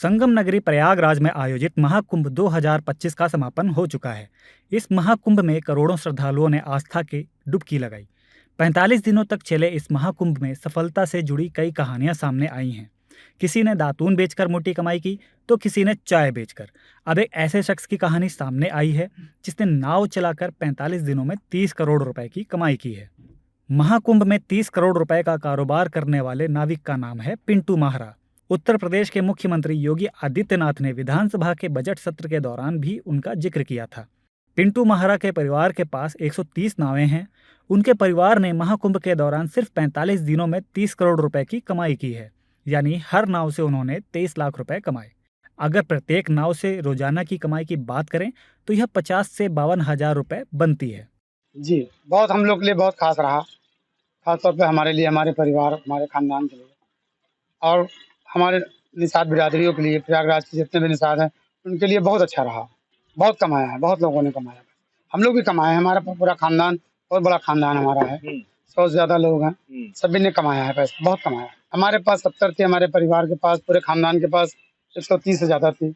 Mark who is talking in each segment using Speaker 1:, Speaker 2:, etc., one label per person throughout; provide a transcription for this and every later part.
Speaker 1: संगम नगरी प्रयागराज में आयोजित महाकुंभ 2025 का समापन हो चुका है। इस महाकुंभ में करोड़ों श्रद्धालुओं ने आस्था की डुबकी लगाई। 45 दिनों तक चले इस महाकुंभ में सफलता से जुड़ी कई कहानियां सामने आई हैं। किसी ने दातून बेचकर मोटी कमाई की, तो किसी ने चाय बेचकर। अब एक ऐसे शख्स की कहानी सामने आई है जिसने नाव चलाकर 45 दिनों में 30 करोड़ रुपए की कमाई की है। महाकुंभ में 30 करोड़ रुपए का कारोबार करने वाले नाविक का नाम है पिंटू माहरा। उत्तर प्रदेश के मुख्यमंत्री योगी आदित्यनाथ ने विधानसभा के बजट सत्र के दौरान भी उनका जिक्र किया था। पिंटू माहरा के परिवार के पास 130 नावें हैं। उनके परिवार ने महाकुंभ के दौरान सिर्फ 45 दिनों में 30 करोड़ रुपए की कमाई की है, यानी हर नाव से उन्होंने 23 लाख रुपए कमाए। अगर प्रत्येक नाव से रोजाना की कमाई की बात करें तो यह 50 से 52 हजार रुपए बनती है।
Speaker 2: जी, बहुत हम लोग के लिए बहुत खास रहा, खासतौर पे हमारे लिए, हमारे परिवार, हमारे खानदान के लिए और हमारे निषाद बिरादरियों के लिए, प्रयागराज के जितने भी निषाद हैं उनके लिए बहुत अच्छा रहा। बहुत कमाया है, बहुत लोगों ने कमाया। हम लोग भी कमाए हैं, हमारा पूरा खानदान, बहुत बड़ा खानदान हमारा है, 100 से ज़्यादा लोग हैं, सभी ने कमाया है पैसा, बहुत कमाया है। हमारे पास 70 थे, हमारे परिवार के पास, पूरे खानदान के पास 130 से ज़्यादा थी,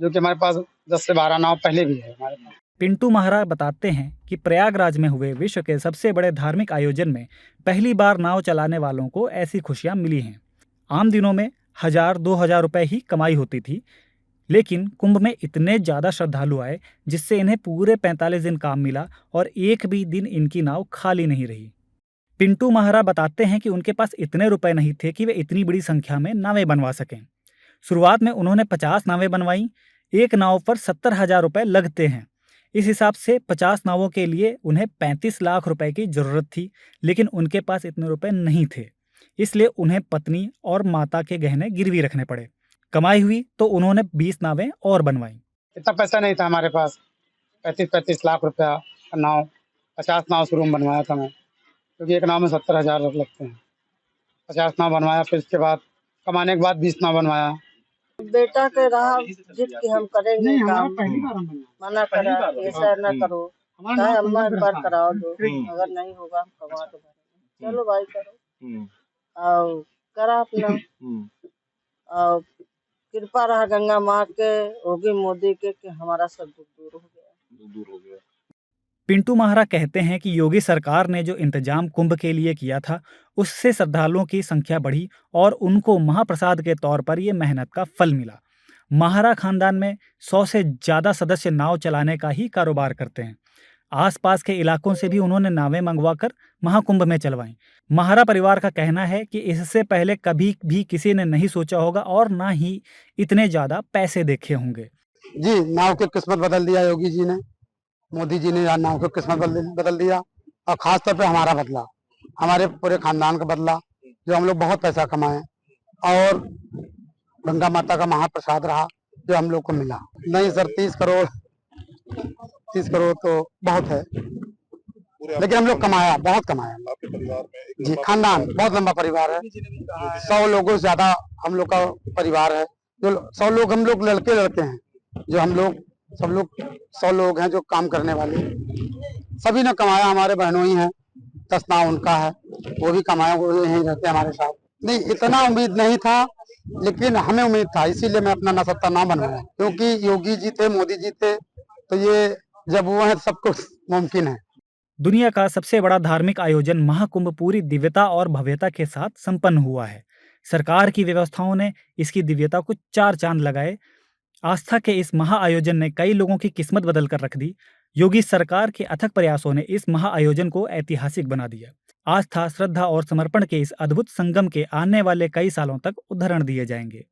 Speaker 2: जो कि हमारे पास 10 से 12 नाव पहले भी है हमारे पास।
Speaker 1: पिंटू माहरा बताते हैं कि प्रयागराज में हुए विश्व के सबसे बड़े धार्मिक आयोजन में पहली बार नाव चलाने वालों को ऐसी खुशियां मिली हैं। आम दिनों में 1000-2000 रुपए ही कमाई होती थी, लेकिन कुंभ में इतने ज्यादा श्रद्धालु आए जिससे इन्हें पूरे 45 दिन काम मिला और एक भी दिन इनकी नाव खाली नहीं रही। पिंटू माहरा बताते हैं कि उनके पास इतने रुपए नहीं थे कि वे इतनी बड़ी संख्या में नावें बनवा सकें। शुरुआत में उन्होंने 50 नावें बनवाई। एक नाव पर 70,000 रुपए लगते हैं। इस हिसाब से 50 नावों के लिए उन्हें 35 लाख रुपए की जरूरत थी, लेकिन उनके पास इतने रुपए नहीं थे, इसलिए उन्हें पत्नी और माता के गहने गिरवी रखने पड़े। कमाई हुई तो उन्होंने 20 नावें और बनवाई।
Speaker 2: इतना पैसा नहीं था हमारे पास, 35-35 लाख रुपया का नाव, 50 नाव शुरू में बनवाया था मैं, क्योंकि एक नाव में 70,000 लगते हैं। 50 नाव बनवाया, फिर उसके बाद कमाने के बाद 20 नाव बनवाया।
Speaker 3: बेटा के रहा जिद कि हम करेंगे काम, मना करा ऐसा न करो, चाहे अम्मा एक बार कराओ दो, अगर नहीं होगा हम कमा तो भरेंगे। चलो भाई करो, और करा अपना, और कृपा रहा गंगा माँ के, योगी मोदी के कि हमारा सब दुख दूर हो गया।
Speaker 1: पिंटू माहरा कहते हैं कि योगी सरकार ने जो इंतजाम कुंभ के लिए किया था, उससे श्रद्धालुओं की संख्या बढ़ी और उनको महाप्रसाद के तौर पर यह मेहनत का फल मिला। माहरा खानदान में 100 से ज्यादा सदस्य नाव चलाने का ही कारोबार करते हैं। आसपास के इलाकों से भी उन्होंने नावें मंगवाकर महाकुंभ में चलवाईं। माहरा परिवार का कहना है कि इससे पहले कभी भी किसी ने नहीं सोचा होगा और ना ही इतने ज्यादा पैसे देखे होंगे।
Speaker 2: जी, नाव की किस्मत बदल दिया योगी जी ने, मोदी जी ने नाव की किस्मत बदल दिया, और खास तौर पे हमारा बदला, हमारे पूरे खानदान का बदला, जो हम लोग बहुत पैसा कमाए और गंगा माता का महाप्रसाद रहा जो हम लोग को मिला। नहीं सर, 30 करोड़ तो बहुत है, लेकिन हम लोग कमाया, बहुत कमाया। आपके परिवार में जी, खानदान बहुत लंबा परिवार है, 100 लोगों से ज्यादा हम लोग का परिवार है, जो 100 लोग हम लोग लड़के हैं, जो हम लोग सब लोग 100 लोग हैं जो काम करने वाले, सभी ने कमाया। हमारे बहनों ही हैं, 10 नाव उनका है, वो भी कमाया, वो यहीं रहते हैं हमारे साथ। नहीं, इतना उम्मीद नहीं था, लेकिन हमें उम्मीद था, इसीलिए मैं अपना नसत्ता नाव बनवाया, क्योंकि योगी जी थे, मोदी जी थे, तो ये जब वो है सब कुछ मुमकिन है।
Speaker 1: दुनिया का सबसे बड़ा धार्मिक आयोजन महाकुंभ पूरी दिव्यता और भव्यता के साथ संपन्न हुआ है। सरकार की व्यवस्थाओं ने इसकी दिव्यता को 4 चांद लगाए। आस्था के इस महाआयोजन ने कई लोगों की किस्मत बदल कर रख दी। योगी सरकार के अथक प्रयासों ने इस महाआयोजन को ऐतिहासिक बना दिया। आस्था, श्रद्धा और समर्पण के इस अद्भुत संगम के आने वाले कई सालों तक उदाहरण दिए जाएंगे।